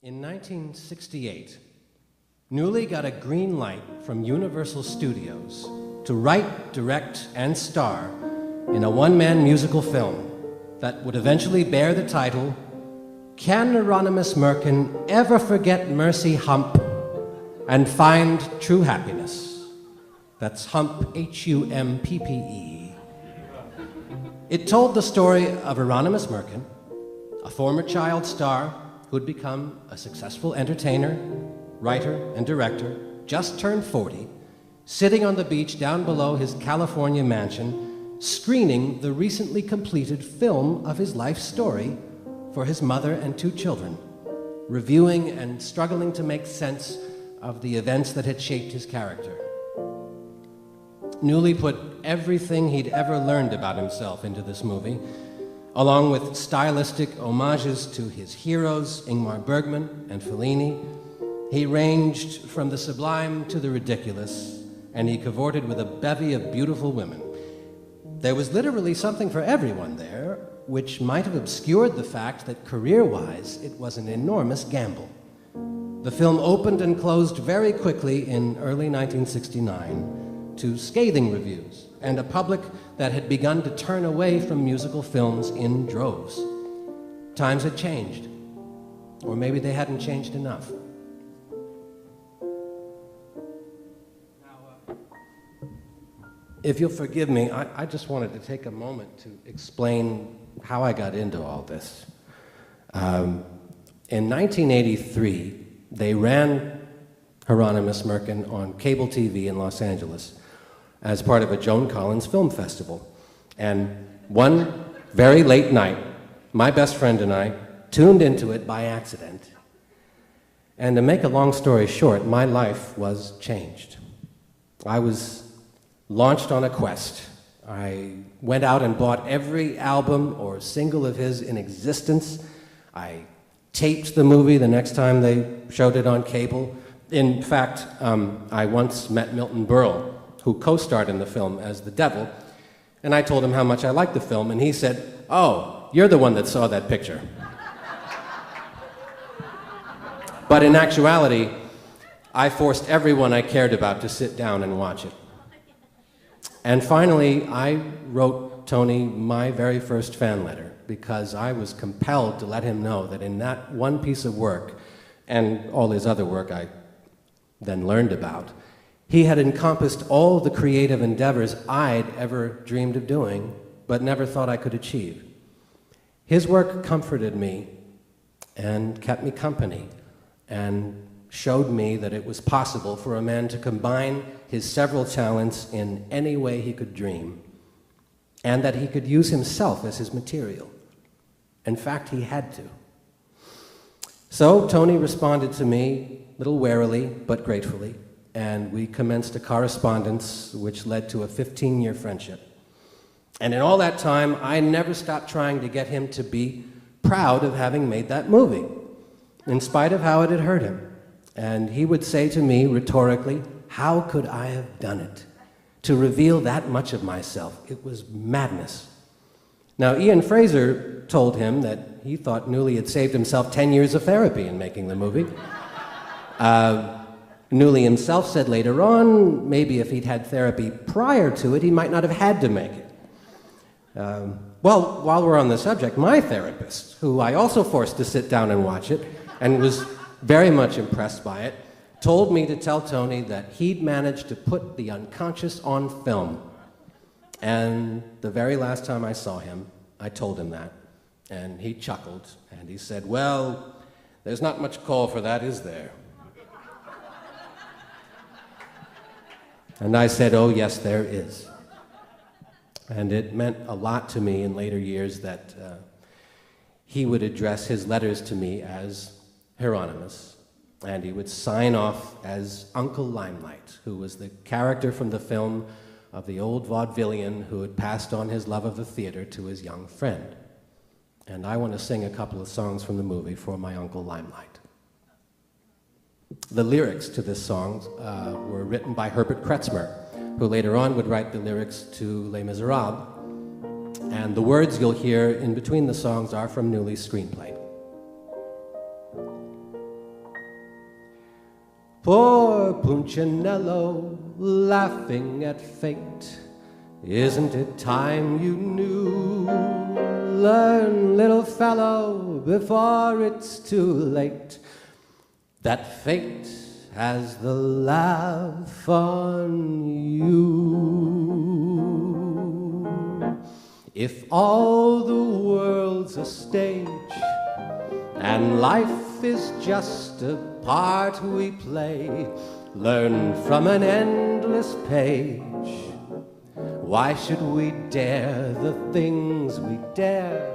In 1968, Newley got a green light from Universal Studios to write, direct, and star in a one-man musical film that would eventually bear the title, Can Hieronymus Merkin Ever Forget Mercy Hump and Find True Happiness? That's Hump, H-U-M-P-P-E. It told the story of Hieronymus Merkin, a former child star who'd become a successful entertainer, writer, and director, just turned 40, sitting on the beach down below his California mansion, screening the recently completed film of his life story for his mother and 2 children, reviewing and struggling to make sense of the events that had shaped his character. Newley put everything he'd ever learned about himself into this movie, along with stylistic homages to his heroes, Ingmar Bergman and Fellini. He ranged from the sublime to the ridiculous, and he cavorted with a bevy of beautiful women. There was literally something for everyone there, which might have obscured the fact that career-wise, it was an enormous gamble. The film opened and closed very quickly in early 1969 to scathing reviews and a public that had begun to turn away from musical films in droves. Times had changed, or maybe they hadn't changed enough. If you'll forgive me, I just wanted to take a moment to explain how I got into all this. In 1983, they ran Hieronymus Merkin on cable TV in Los Angeles as part of a Joan Collins film festival. And one very late night, my best friend and I tuned into it by accident. And to make a long story short, my life was changed. I was launched on a quest. I went out and bought every album or single of his in existence. I taped the movie the next time they showed it on cable. In fact, I once met Milton Berle, who co-starred in the film as the devil, and I told him how much I liked the film, and he said, "Oh, you're the one that saw that picture." But in actuality, I forced everyone I cared about to sit down and watch it. And finally, I wrote Tony my very first fan letter because I was compelled to let him know that in that one piece of work, and all his other work I then learned about, he had encompassed all the creative endeavors I'd ever dreamed of doing, but never thought I could achieve. His work comforted me and kept me company and showed me that it was possible for a man to combine his several talents in any way he could dream, and that he could use himself as his material. In fact, he had to. So Tony responded to me, a little warily, but gratefully, and we commenced a correspondence which led to a 15-year friendship. And in all that time, I never stopped trying to get him to be proud of having made that movie, in spite of how it had hurt him. And he would say to me rhetorically, "How could I have done it? To reveal that much of myself, it was madness." Now, Ian Fraser told him that he thought Newley had saved himself 10 years of therapy in making the movie. Newley himself said later on, maybe if he'd had therapy prior to it, he might not have had to make it. Well, while we're on the subject, my therapist, who I also forced to sit down and watch it, and was very much impressed by it, told me to tell Tony that he'd managed to put the unconscious on film. And the very last time I saw him, I told him that, and he chuckled, and he said, "Well, there's not much call for that, is there?" And I said, "Oh, yes, there is." And it meant a lot to me in later years that he would address his letters to me as Hieronymus, and he would sign off as Uncle Limelight, who was the character from the film of the old vaudevillian who had passed on his love of the theater to his young friend. And I want to sing a couple of songs from the movie for my Uncle Limelight. The lyrics to this song were written by Herbert Kretzmer, who later on would write the lyrics to Les Miserables, and the words you'll hear in between the songs are from Newley's screenplay. Poor Punchinello, laughing at fate. Isn't it time you knew? Learn, little fellow, before it's too late, that fate has the laugh on you. If all the world's a stage and life is just a part we play, learn from an endless page. Why should we dare the things we dare?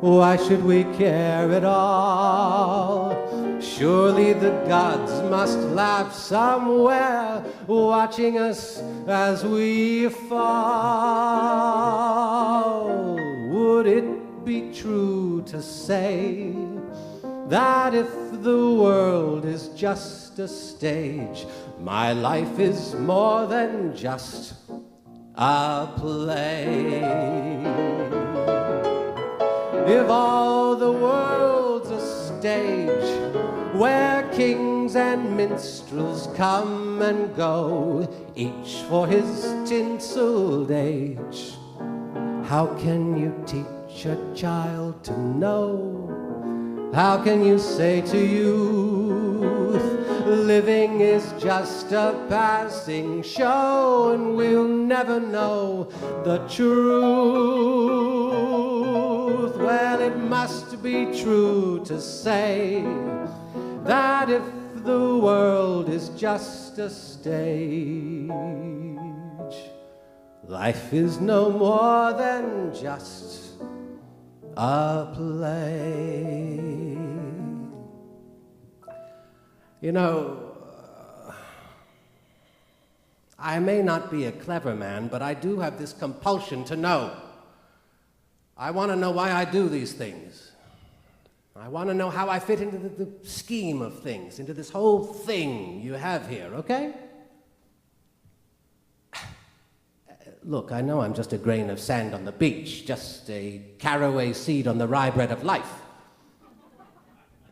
Why should we care at all? Surely the gods must laugh somewhere, watching us as we fall. Would it be true to say that if the world is just a stage, my life is more than just a play? If all the world's a stage where kings and minstrels come and go, each for his tinseled age, how can you teach a child to know? How can you say to youth, living is just a passing show, and we'll never know the truth? Well, it must be true to say that if the world is just a stage, life is no more than just a play. You know, I may not be a clever man, but I do have this compulsion to know. I want to know why I do these things. I want to know how I fit into the scheme of things, into this whole thing you have here, okay? Look, I know I'm just a grain of sand on the beach, just a caraway seed on the rye bread of life.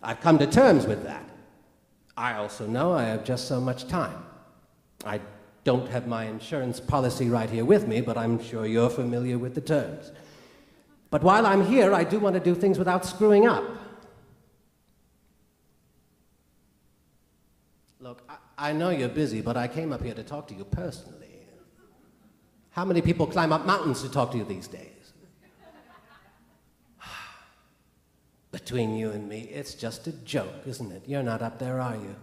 I've come to terms with that. I also know I have just so much time. I don't have my insurance policy right here with me, but I'm sure you're familiar with the terms. But while I'm here, I do want to do things without screwing up. Look, I know you're busy, but I came up here to talk to you personally. How many people climb up mountains to talk to you these days? Between you and me, it's just a joke, isn't it? You're not up there, are you?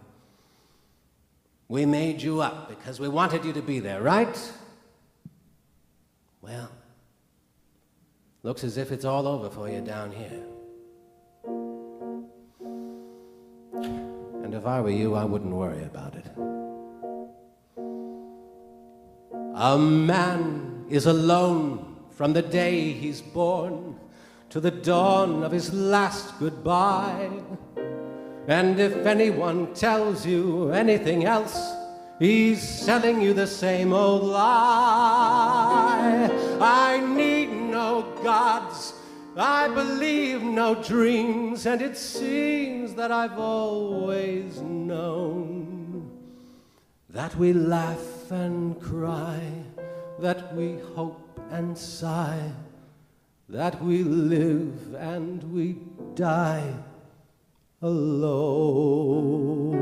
We made you up because we wanted you to be there, right? Well, looks as if it's all over for you down here. And if I were you, I wouldn't worry about it. A man is alone from the day he's born to the dawn of his last goodbye. And if anyone tells you anything else, he's selling you the same old lie. I need no gods, I believe no dreams, and it seems that I've always known that we laugh and cry, that we hope and sigh, that we live and we die alone.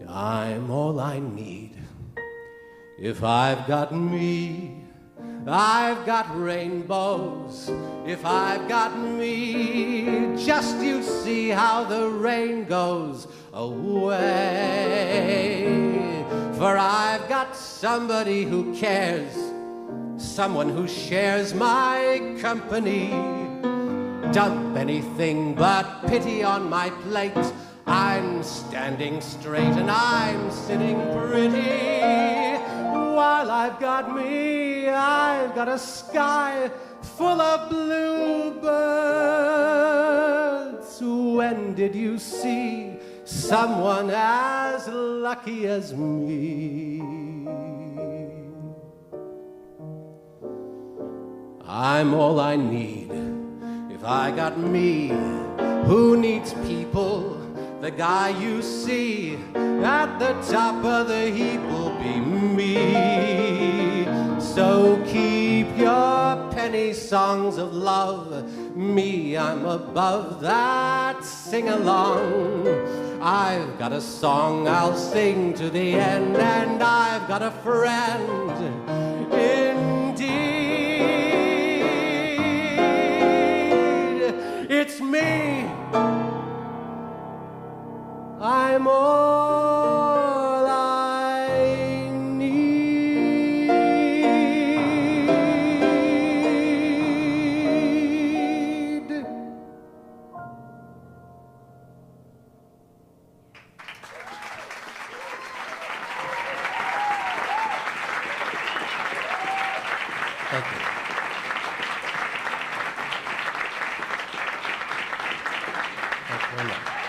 I'm all I need. If I've got me, I've got rainbows. If I've got me, just you see how the rain goes away. For I've got somebody who cares, someone who shares my company. Dump anything but pity on my plate. I'm standing straight and I'm sitting pretty. While I've got me, I've got a sky full of bluebirds. When did you see someone as lucky as me? I'm all I need. If I got me, who needs people? The guy you see at the top of the heap will be me. So keep your penny songs of love. Me, I'm above that sing-along. I've got a song I'll sing to the end, and I've got a friend indeed. It's me. I'm all I need. Thank you. Thank you very much.